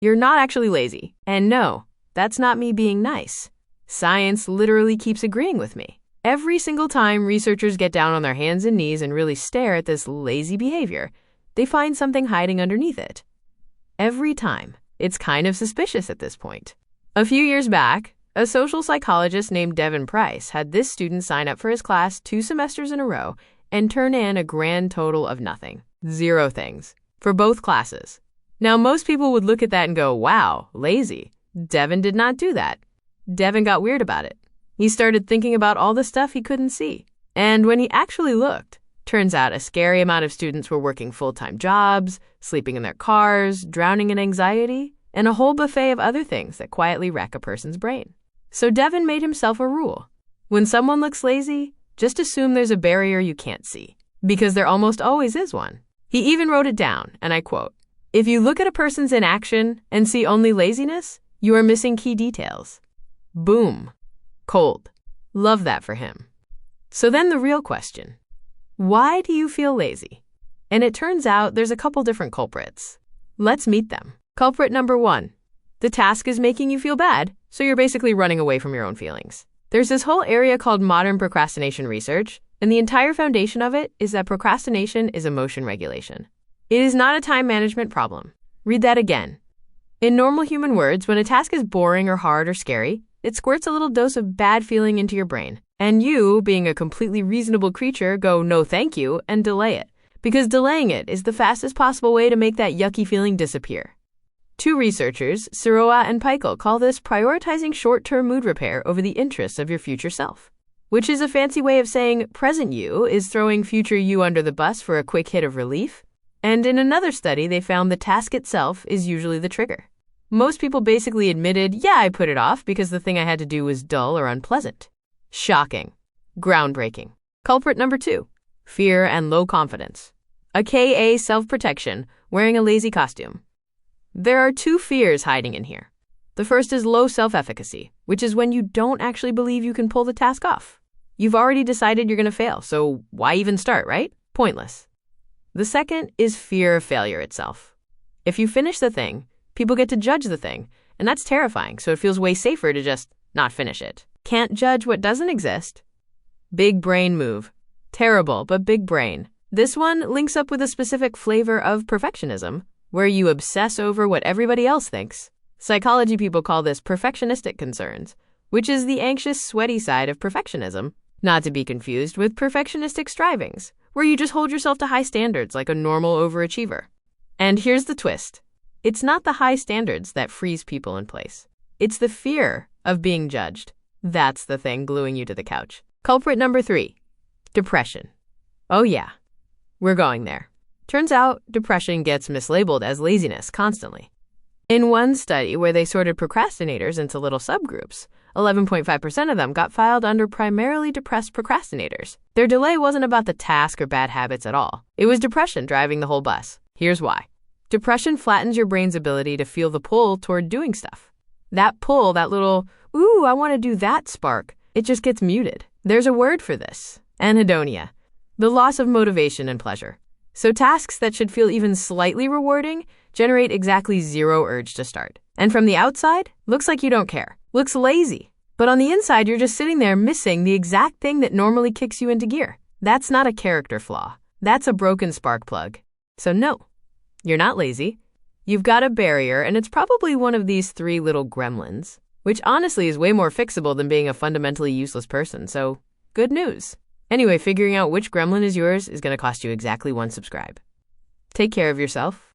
You're not actually lazy. And no, that's not me being nice. Science literally keeps agreeing with me. Every single time researchers get down on their hands and knees and really stare at this lazy behavior, they find something hiding underneath it. Every time. It's kind of suspicious at this point. A few years back, a social psychologist named Devon Price had this student sign up for his class 2 semesters in a row and turn in a grand total of nothing. 0 things. For both classes. Now, most people would look at that and go, wow, lazy. Devon did not do that. Devon got weird about it. He started thinking about all the stuff he couldn't see. And when he actually looked, turns out a scary amount of students were working full-time jobs, sleeping in their cars, drowning in anxiety, and a whole buffet of other things that quietly wreck a person's brain. So Devon made himself a rule. When someone looks lazy, just assume there's a barrier you can't see, because there almost always is one. He even wrote it down, and I quote, "If you look at a person's inaction and see only laziness, you are missing key details." Boom. Cold. Love that for him. So then the real question. Why do you feel lazy? And it turns out there's a couple different culprits. Let's meet them. Culprit number 1. The task is making you feel bad, so you're basically running away from your own feelings. There's this whole area called modern procrastination research, and the entire foundation of it is that procrastination is emotion regulation. It is not a time management problem. Read that again. In normal human words, when a task is boring or hard or scary, it squirts a little dose of bad feeling into your brain. And you, being a completely reasonable creature, go no thank you and delay it. Because delaying it is the fastest possible way to make that yucky feeling disappear. 2 researchers, Sirois and Pychyl, call this prioritizing short-term mood repair over the interests of your future self. Which is a fancy way of saying present you is throwing future you under the bus for a quick hit of relief. And in another study, they found the task itself is usually the trigger. Most people basically admitted, yeah, I put it off because the thing I had to do was dull or unpleasant. Shocking. Groundbreaking. Culprit number 2. Fear and low confidence. AKA self-protection, wearing a lazy costume. There are 2 fears hiding in here. The first is low self-efficacy, which is when you don't actually believe you can pull the task off. You've already decided you're going to fail, so why even start, right? Pointless. The second is fear of failure itself. If you finish the thing, people get to judge the thing, and that's terrifying, so it feels way safer to just not finish it. Can't judge what doesn't exist. Big brain move. Terrible, but big brain. This one links up with a specific flavor of perfectionism, where you obsess over what everybody else thinks. Psychology people call this perfectionistic concerns, which is the anxious, sweaty side of perfectionism, not to be confused with perfectionistic strivings, where you just hold yourself to high standards like a normal overachiever. And here's the twist. It's not the high standards that freeze people in place. It's the fear of being judged. That's the thing gluing you to the couch. Culprit number 3. Depression. Oh yeah, we're going there. Turns out depression gets mislabeled as laziness constantly. In one study where they sorted procrastinators into little subgroups, 11.5% of them got filed under primarily depressed procrastinators. Their delay wasn't about the task or bad habits at all. It was depression driving the whole bus. Here's why. Depression flattens your brain's ability to feel the pull toward doing stuff. That pull, that little, ooh, I want to do that spark, it just gets muted. There's a word for this. Anhedonia. The loss of motivation and pleasure. So tasks that should feel even slightly rewarding generate exactly 0 urge to start. And from the outside, looks like you don't care. Looks lazy. But on the inside, you're just sitting there missing the exact thing that normally kicks you into gear. That's not a character flaw. That's a broken spark plug. So no, you're not lazy. You've got a barrier, and it's probably one of these 3 little gremlins, which honestly is way more fixable than being a fundamentally useless person, so good news. Anyway, figuring out which gremlin is yours is going to cost you exactly 1 subscribe. Take care of yourself.